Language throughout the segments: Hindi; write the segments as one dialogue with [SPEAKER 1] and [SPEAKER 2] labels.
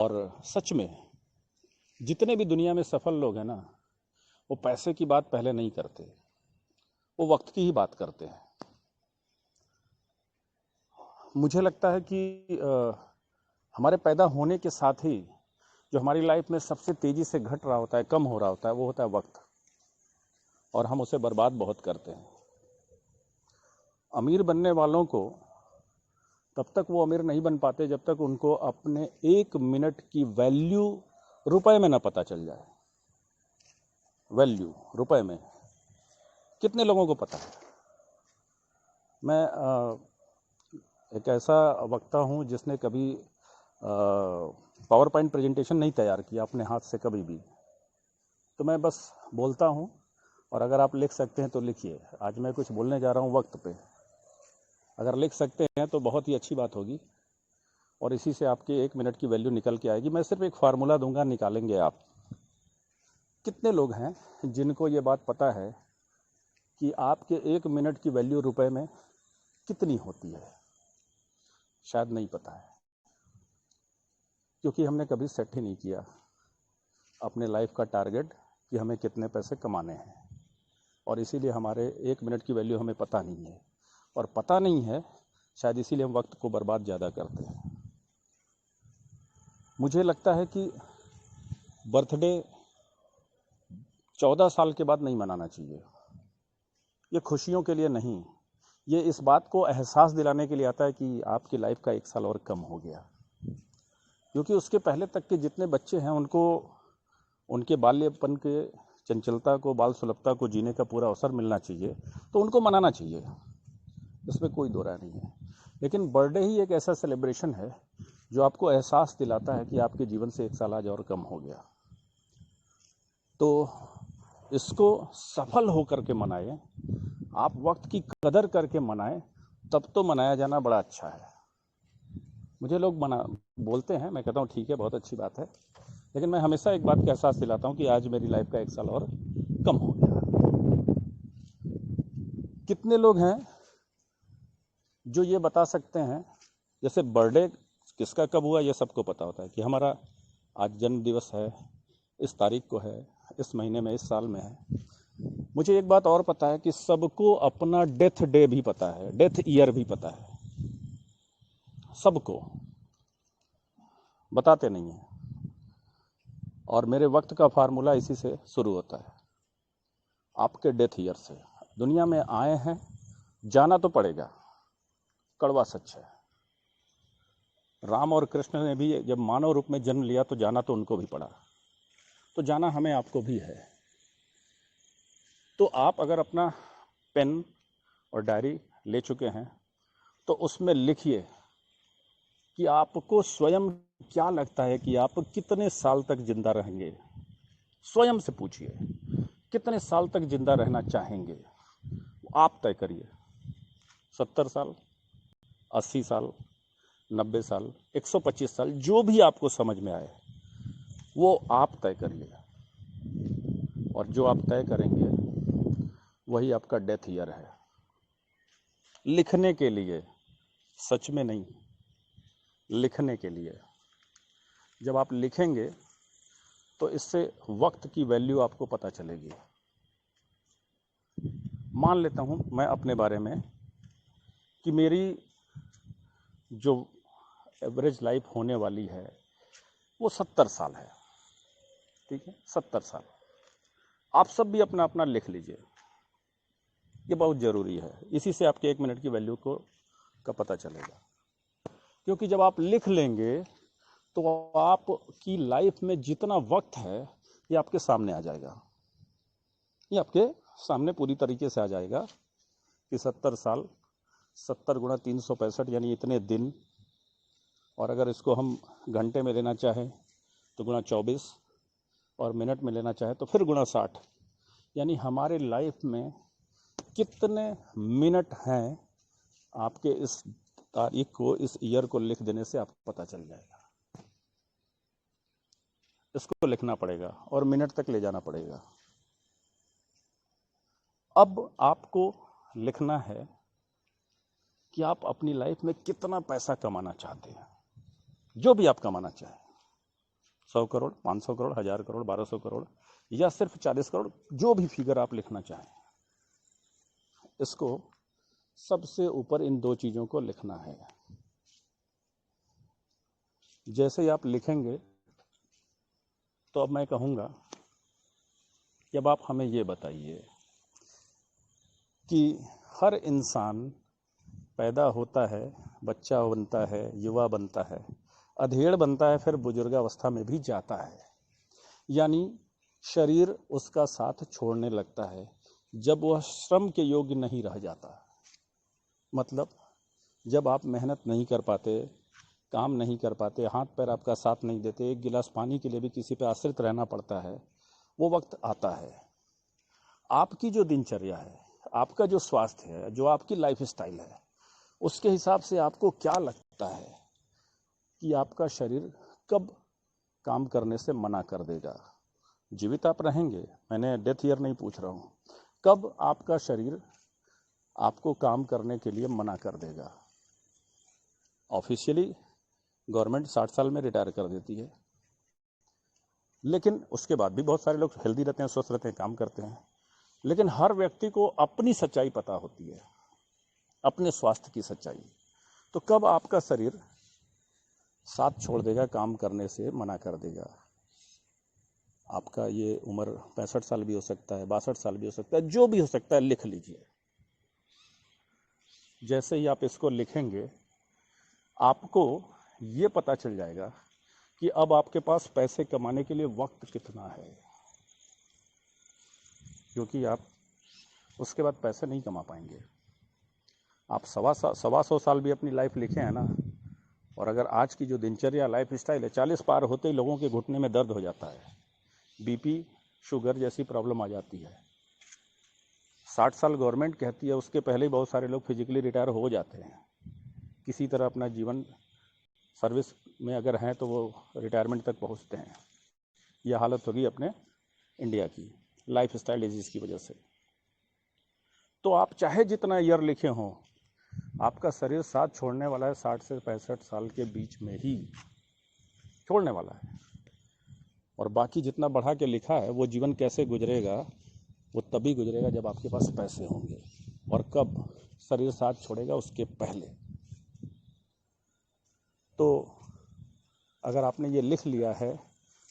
[SPEAKER 1] और सच में जितने भी दुनिया में सफल लोग हैं ना, वो पैसे की बात पहले नहीं करते, वो वक्त की ही बात करते हैं। मुझे लगता है कि हमारे पैदा होने के साथ ही जो हमारी लाइफ में सबसे तेजी से घट रहा होता है, कम हो रहा होता है, वो होता है वक्त, और हम उसे बर्बाद बहुत करते हैं। अमीर बनने वालों को तब तक वो अमीर नहीं बन पाते जब तक उनको अपने 1 मिनट की वैल्यू रुपए में ना पता चल जाए। वैल्यू रुपए में कितने लोगों को पता है? मैं एक ऐसा वक्ता हूँ जिसने कभी पावर पॉइंट प्रेजेंटेशन नहीं तैयार किया अपने हाथ से कभी भी, तो मैं बस बोलता हूँ, और अगर आप लिख सकते हैं तो लिखिए। आज मैं कुछ बोलने जा रहा हूँ वक्त पे, अगर लिख सकते हैं तो बहुत ही अच्छी बात होगी, और इसी से आपके 1 मिनट की वैल्यू निकल के आएगी। मैं सिर्फ एक फार्मूला दूंगा, निकालेंगे आप। कितने लोग हैं जिनको ये बात पता है कि आपके 1 मिनट की वैल्यू रुपए में कितनी होती है? शायद नहीं पता है, क्योंकि हमने कभी सेट ही नहीं किया अपने लाइफ का टारगेट कि हमें कितने पैसे कमाने हैं, और इसीलिए हमारे 1 मिनट की वैल्यू हमें पता नहीं है। और पता नहीं है शायद इसीलिए हम वक्त को बर्बाद ज़्यादा करते हैं। मुझे लगता है कि बर्थडे 14 साल के बाद नहीं मनाना चाहिए। ये खुशियों के लिए नहीं, ये इस बात को एहसास दिलाने के लिए आता है कि आपकी लाइफ का 1 साल और कम हो गया। क्योंकि उसके पहले तक के जितने बच्चे हैं उनको उनके बाल्यपन के चंचलता को, बाल सुलभता को जीने का पूरा अवसर मिलना चाहिए, तो उनको मनाना चाहिए, इसमें कोई दो राय नहीं है। लेकिन बर्थडे ही एक ऐसा सेलिब्रेशन है जो आपको एहसास दिलाता है कि आपके जीवन से 1 साल आज और कम हो गया। तो इसको सफल होकर के मनाएं, आप वक्त की कदर करके मनाएं, तब तो मनाया जाना बड़ा अच्छा है। मुझे लोग बोलते हैं, मैं कहता हूँ ठीक है, बहुत अच्छी बात है, लेकिन मैं हमेशा एक बात का एहसास दिलाता हूँ कि आज मेरी लाइफ का 1 साल और कम हो गया। कितने लोग हैं जो ये बता सकते हैं, जैसे बर्थडे किसका कब हुआ ये सबको पता होता है कि हमारा आज जन्म दिवस है, इस तारीख को है, इस महीने में, इस साल में है। मुझे एक बात और पता है कि सबको अपना डेथ डे भी पता है, डेथ ईयर भी पता है, सबको बताते नहीं है। और मेरे वक्त का फार्मूला इसी से शुरू होता है, आपके डेथ ईयर से। दुनिया में आए हैं, जाना तो पड़ेगा, कड़वा सच है। राम और कृष्ण ने भी जब मानव रूप में जन्म लिया तो जाना तो उनको भी पड़ा, तो जाना हमें आपको भी है। तो आप अगर अपना पेन और डायरी ले चुके हैं तो उसमें लिखिए कि आपको स्वयं क्या लगता है कि आप कितने साल तक जिंदा रहेंगे। स्वयं से पूछिए कितने साल तक जिंदा रहना चाहेंगे, आप तय करिए। 70 साल, 80 साल, 90 साल, 125 साल, जो भी आपको समझ में आए वो आप तय करिए, और जो आप तय करेंगे वही आपका डेथ ईयर है। लिखने के लिए, सच में नहीं, लिखने के लिए। जब आप लिखेंगे तो इससे वक्त की वैल्यू आपको पता चलेगी। मान लेता हूँ मैं अपने बारे में कि मेरी जो एवरेज लाइफ होने वाली है वो 70 साल है, ठीक है, 70 साल। आप सब भी अपना अपना लिख लीजिए, ये बहुत ज़रूरी है। इसी से आपके 1 मिनट की वैल्यू का पता चलेगा। क्योंकि जब आप लिख लेंगे तो आपकी लाइफ में जितना वक्त है ये आपके सामने आ जाएगा, ये आपके सामने पूरी तरीके से आ जाएगा कि 70 साल, 70 गुणा 365 यानी इतने दिन, और अगर इसको हम घंटे में लेना चाहें तो गुणा 24, और मिनट में लेना चाहे तो फिर गुणा 60, यानी हमारे लाइफ में कितने मिनट हैं आपके इस तारीख को, इस ईयर को लिख देने से आपको पता चल जाएगा। इसको लिखना पड़ेगा और मिनट तक ले जाना पड़ेगा। अब आपको लिखना है कि आप अपनी लाइफ में कितना पैसा कमाना चाहते हैं, जो भी आप कमाना चाहें। 100 करोड़, 500 करोड़, 1000 करोड़, 1200 करोड़ या सिर्फ 40 करोड़, जो भी फिगर आप लिखना चाहें, इसको सबसे ऊपर इन दो चीज़ों को लिखना है। जैसे ही आप लिखेंगे तो अब मैं कहूँगा कि अब आप हमें ये बताइए कि हर इंसान पैदा होता है, बच्चा बनता है, युवा बनता है, अधेड़ बनता है, फिर बुजुर्गावस्था में भी जाता है, यानी शरीर उसका साथ छोड़ने लगता है जब वह श्रम के योग्य नहीं रह जाता। मतलब जब आप मेहनत नहीं कर पाते, काम नहीं कर पाते, हाथ पैर आपका साथ नहीं देते, एक गिलास पानी के लिए भी किसी पे आश्रित रहना पड़ता है, वो वक्त आता है। आपकी जो दिनचर्या है, आपका जो स्वास्थ्य है, जो आपकी लाइफ स्टाइल है, उसके हिसाब से आपको क्या लगता है कि आपका शरीर कब काम करने से मना कर देगा? जीवित आप रहेंगे, मैंने डेथ ईयर नहीं पूछ रहा हूँ, कब आपका शरीर आपको काम करने के लिए मना कर देगा? ऑफिशियली गवर्नमेंट 60 साल में रिटायर कर देती है, लेकिन उसके बाद भी बहुत सारे लोग हेल्दी रहते हैं, स्वस्थ रहते हैं, काम करते हैं। लेकिन हर व्यक्ति को अपनी सच्चाई पता होती है, अपने स्वास्थ्य की सच्चाई। तो कब आपका शरीर साथ छोड़ देगा, काम करने से मना कर देगा? आपका ये उम्र 65 साल भी हो सकता है, 62 साल भी हो सकता है, जो भी हो सकता है, लिख लीजिए। जैसे ही आप इसको लिखेंगे, आपको ये पता चल जाएगा कि अब आपके पास पैसे कमाने के लिए वक्त कितना है, क्योंकि आप उसके बाद पैसे नहीं कमा पाएंगे। आप सवा सौ साल भी अपनी लाइफ लिखे हैं ना, और अगर आज की जो दिनचर्या लाइफ स्टाइल है, 40 पार होते ही लोगों के घुटने में दर्द हो जाता है, बीपी शुगर जैसी प्रॉब्लम आ जाती है। 60 साल गवर्नमेंट कहती है, उसके पहले ही बहुत सारे लोग फिजिकली रिटायर हो जाते हैं, किसी तरह अपना जीवन सर्विस में अगर हैं तो वो रिटायरमेंट तक पहुंचते हैं। यह हालत होगी अपने इंडिया की लाइफ स्टाइल डिजीज की वजह से। तो आप चाहे जितना ईयर लिखे हों, आपका शरीर साथ छोड़ने वाला है 60 से 65 साल के बीच में ही छोड़ने वाला है। और बाकी जितना बढ़ा के लिखा है, वो जीवन कैसे गुजरेगा, वो तभी गुजरेगा जब आपके पास पैसे होंगे। और कब शरीर साथ छोड़ेगा, उसके पहले। तो अगर आपने ये लिख लिया है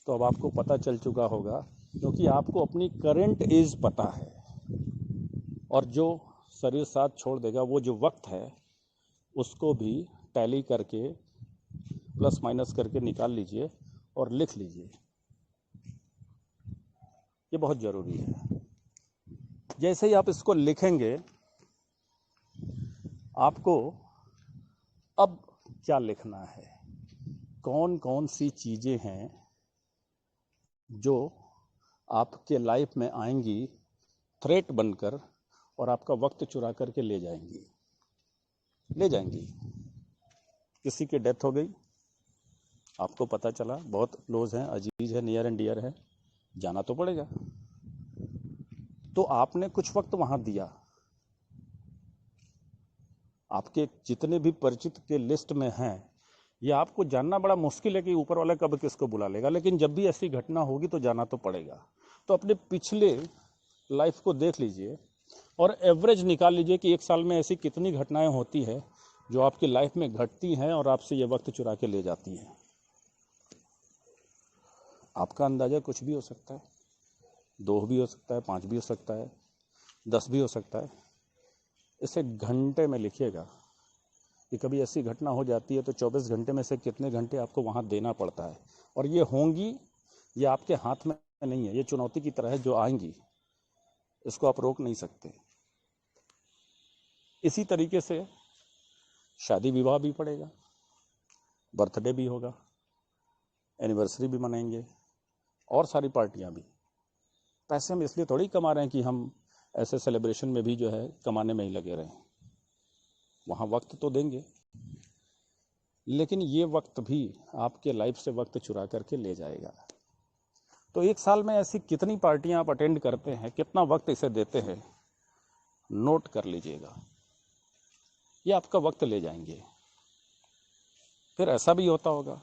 [SPEAKER 1] तो अब आपको पता चल चुका होगा, क्योंकि आपको अपनी करंट एज पता है, और जो शरीर साथ छोड़ देगा, वो जो वक्त है, उसको भी टैली करके प्लस माइनस करके निकाल लीजिए और लिख लीजिए। ये बहुत ज़रूरी है। जैसे ही आप इसको लिखेंगे, आपको अब क्या लिखना है, कौन कौन सी चीज़ें हैं जो आपके लाइफ में आएंगी थ्रेट बनकर और आपका वक्त चुरा करके ले जाएंगी। किसी की डेथ हो गई, आपको पता चला, बहुत क्लोज है, अजीज है, नियर एंड डियर है, जाना तो पड़ेगा। तो आपने कुछ वक्त वहां दिया, आपके जितने भी परिचित के लिस्ट में हैं, ये आपको जानना बड़ा मुश्किल है कि ऊपर वाला कब किसको बुला लेगा, लेकिन जब भी ऐसी घटना होगी तो जाना तो पड़ेगा। तो अपने पिछले लाइफ को देख लीजिए और एवरेज निकाल लीजिए कि एक साल में ऐसी कितनी घटनाएं होती है जो आपकी लाइफ में घटती हैं और आपसे ये वक्त चुरा के ले जाती हैं। आपका अंदाजा कुछ भी हो सकता है, 2 भी हो सकता है, 5 भी हो सकता है, 10 भी हो सकता है। इसे घंटे में लिखिएगा कि कभी ऐसी घटना हो जाती है तो 24 घंटे में से कितने घंटे आपको वहाँ देना पड़ता है। और ये होंगी, ये आपके हाथ में नहीं है, ये चुनौती की तरह है जो आएंगी, इसको आप रोक नहीं सकते। इसी तरीके से शादी विवाह भी पड़ेगा, बर्थडे भी होगा, एनिवर्सरी भी मनाएंगे, और सारी पार्टियां भी। पैसे हम इसलिए थोड़ी कमा रहे हैं कि हम ऐसे सेलिब्रेशन में भी जो है कमाने में ही लगे रहें। वहाँ वक्त तो देंगे, लेकिन ये वक्त भी आपके लाइफ से वक्त चुरा करके ले जाएगा। तो एक साल में ऐसी कितनी पार्टियां आप अटेंड करते हैं, कितना वक्त इसे देते हैं, नोट कर लीजिएगा। ये आपका वक्त ले जाएंगे। फिर ऐसा भी होता होगा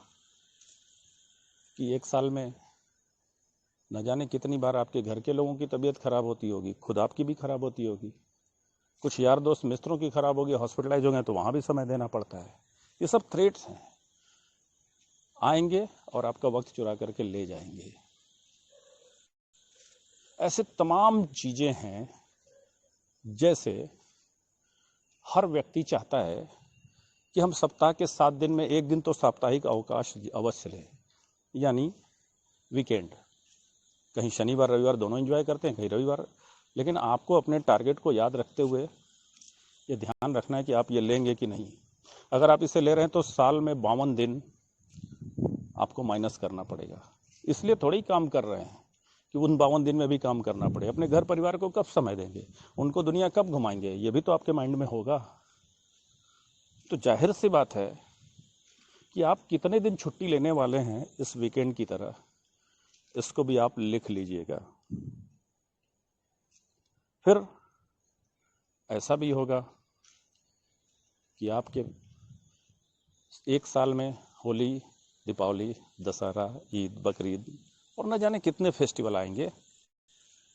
[SPEAKER 1] कि एक साल में न जाने कितनी बार आपके घर के लोगों की तबीयत खराब होती होगी, खुद आपकी भी खराब होती होगी, कुछ यार दोस्त मित्रों की खराब होगी, हॉस्पिटलाइज हो गए तो वहाँ भी समय देना पड़ता है। ये सब थ्रेट्स हैं, आएंगे और आपका वक्त चुरा करके ले जाएंगे। ऐसे तमाम चीज़ें हैं। जैसे हर व्यक्ति चाहता है कि हम सप्ताह के 7 दिन में एक दिन तो साप्ताहिक अवकाश अवश्य लें, यानी वीकेंड। कहीं शनिवार रविवार दोनों एंजॉय करते हैं, कहीं रविवार। लेकिन आपको अपने टारगेट को याद रखते हुए ये ध्यान रखना है कि आप ये लेंगे कि नहीं। अगर आप इसे ले रहे हैं तो साल में 52 दिन आपको माइनस करना पड़ेगा। इसलिए थोड़ी काम कर रहे हैं कि उन 52 दिन में भी काम करना पड़े। अपने घर परिवार को कब समय देंगे, उनको दुनिया कब घुमाएंगे, ये भी तो आपके माइंड में होगा। तो जाहिर सी बात है कि आप कितने दिन छुट्टी लेने वाले हैं इस वीकेंड की तरह, इसको भी आप लिख लीजिएगा। फिर ऐसा भी होगा कि आपके एक साल में होली, दीपावली, दशहरा, ईद, बकरीद और न जाने कितने फेस्टिवल आएंगे,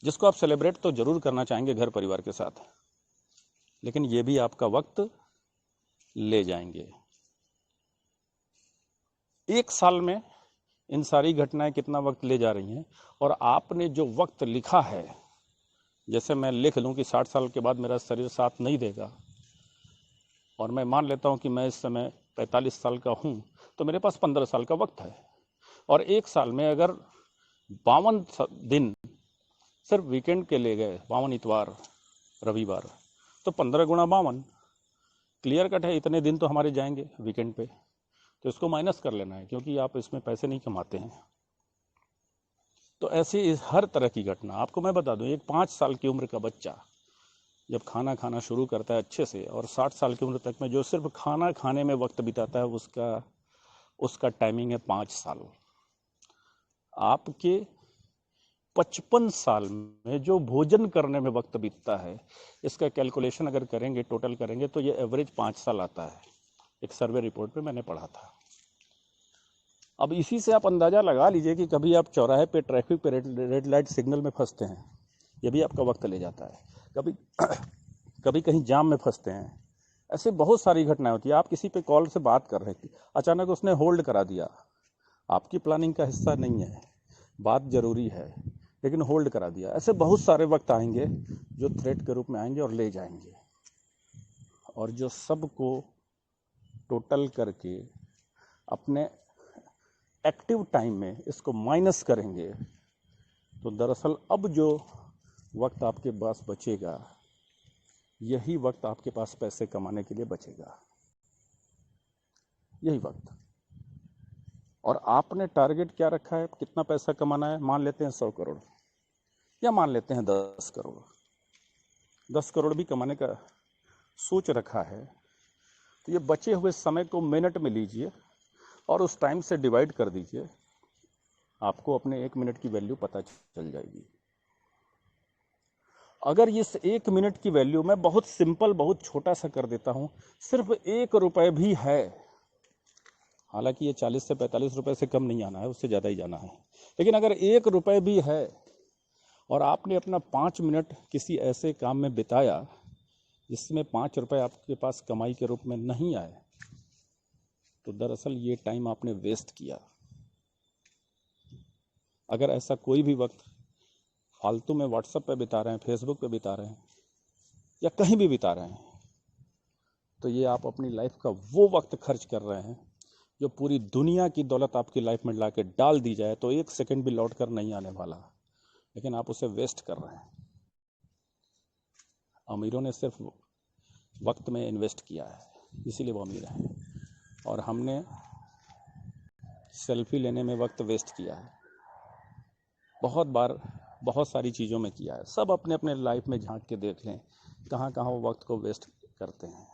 [SPEAKER 1] जिसको आप सेलिब्रेट तो जरूर करना चाहेंगे घर परिवार के साथ, लेकिन ये भी आपका वक्त ले जाएंगे। एक साल में इन सारी घटनाएं कितना वक्त ले जा रही हैं, और आपने जो वक्त लिखा है, जैसे मैं लिख लूं कि 60 साल के बाद मेरा शरीर साथ नहीं देगा, और मैं मान लेता हूं कि मैं इस समय 45 साल का हूं, तो मेरे पास 15 साल का वक्त है। और एक साल में अगर 52 दिन सिर्फ वीकेंड के ले गए, 52 इतवार रविवार, तो 15 गुणा 52, क्लियर कट है, इतने दिन तो हमारे जाएंगे वीकेंड पे। तो इसको माइनस कर लेना है, क्योंकि आप इसमें पैसे नहीं कमाते हैं। तो ऐसी हर तरह की घटना आपको मैं बता दूं, एक 5 साल की उम्र का बच्चा जब खाना खाना शुरू करता है अच्छे से, और 60 साल की उम्र तक में जो सिर्फ खाना खाने में वक्त बिताता है, उसका टाइमिंग है 5 साल। आपके 55 साल में जो भोजन करने में वक्त बीतता है, इसका कैलकुलेशन अगर करेंगे, टोटल करेंगे, तो ये एवरेज 5 साल आता है। एक सर्वे रिपोर्ट पे मैंने पढ़ा था। अब इसी से आप अंदाज़ा लगा लीजिए कि कभी आप चौराहे पे ट्रैफिक पे रेड लाइट सिग्नल में फंसते हैं, ये भी आपका वक्त ले जाता है। कभी कभी कहीं जाम में फंसते हैं। ऐसे बहुत सारी घटनाएं होती है। आप किसी पे कॉल से बात कर रहे थे, अचानक उसने होल्ड करा दिया, आपकी प्लानिंग का हिस्सा नहीं है, बात जरूरी है, लेकिन होल्ड करा दिया। ऐसे बहुत सारे वक्त आएंगे जो थ्रेट के रूप में आएंगे और ले जाएंगे, और जो सबको टोटल करके अपने एक्टिव टाइम में इसको माइनस करेंगे, तो दरअसल अब जो वक्त आपके पास बचेगा, यही वक्त आपके पास पैसे कमाने के लिए बचेगा, यही वक्त। और आपने टारगेट क्या रखा है, कितना पैसा कमाना है? मान लेते हैं 100 करोड़, या मान लेते हैं 10 करोड़। 10 करोड़ भी कमाने का सोच रखा है, तो ये बचे हुए समय को मिनट में लीजिए और उस टाइम से डिवाइड कर दीजिए, आपको अपने 1 मिनट की वैल्यू पता चल जाएगी। अगर इस 1 मिनट की वैल्यू मैं बहुत सिंपल, बहुत छोटा सा कर देता हूं, सिर्फ 1 रुपए भी है, हालांकि ये 40 से 45 रुपए से कम नहीं आना है, उससे ज़्यादा ही जाना है, लेकिन अगर 1 रुपए भी है और आपने अपना 5 मिनट किसी ऐसे काम में बिताया जिसमें 5 रुपए आपके पास कमाई के रूप में नहीं आए, तो दरअसल ये टाइम आपने वेस्ट किया। अगर ऐसा कोई भी वक्त फालतू में व्हाट्सएप पे बिता रहे हैं, फेसबुक पे बिता रहे हैं, या कहीं भी बिता रहे हैं, तो ये आप अपनी लाइफ का वो वक्त खर्च कर रहे हैं जो पूरी दुनिया की दौलत आपकी लाइफ में ला के डाल दी जाए तो 1 सेकंड भी लौट कर नहीं आने वाला, लेकिन आप उसे वेस्ट कर रहे हैं। अमीरों ने सिर्फ वक्त में इन्वेस्ट किया है, इसीलिए वो अमीर हैं, और हमने सेल्फी लेने में वक्त वेस्ट किया है, बहुत बार बहुत सारी चीज़ों में किया है। सब अपने अपने लाइफ में झांक के देख लें कहाँ कहाँ वो वक्त को वेस्ट करते हैं।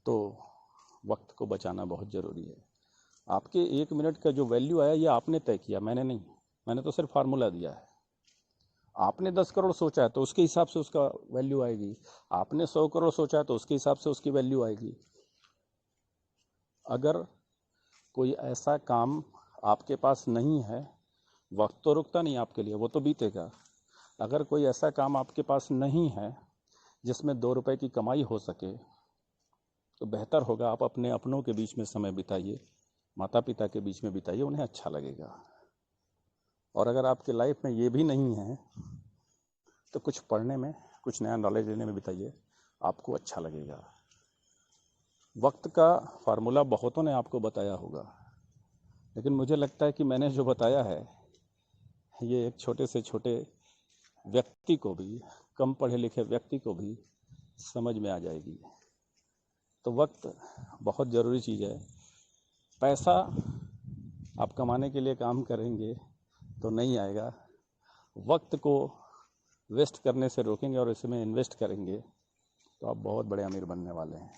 [SPEAKER 1] तो वक्त को बचाना बहुत ज़रूरी है। आपके 1 मिनट का जो वैल्यू आया, ये आपने तय किया, मैंने नहीं। मैंने तो सिर्फ फार्मूला दिया है। आपने 10 करोड़ सोचा है तो उसके हिसाब से उसका वैल्यू आएगी, आपने 100 करोड़ सोचा है तो उसके हिसाब से उसकी वैल्यू आएगी। अगर कोई ऐसा काम आपके पास नहीं है, वक्त तो रुकता नहीं आपके लिए, वो तो बीतेगा। अगर कोई ऐसा काम आपके पास नहीं है जिसमें 2 रुपए की कमाई हो सके, तो बेहतर होगा आप अपने अपनों के बीच में समय बिताइए, माता पिता के बीच में बिताइए, उन्हें अच्छा लगेगा। और अगर आपके लाइफ में ये भी नहीं है तो कुछ पढ़ने में, कुछ नया नॉलेज लेने में बिताइए, आपको अच्छा लगेगा। वक्त का फार्मूला बहुतों ने आपको बताया होगा, लेकिन मुझे लगता है कि मैंने जो बताया है ये एक छोटे से छोटे व्यक्ति को भी, कम पढ़े लिखे व्यक्ति को भी समझ में आ जाएगी। तो वक्त बहुत ज़रूरी चीज़ है। पैसा आप कमाने के लिए काम करेंगे तो नहीं आएगा, वक्त को वेस्ट करने से रोकेंगे और इसमें इन्वेस्ट करेंगे तो आप बहुत बड़े अमीर बनने वाले हैं।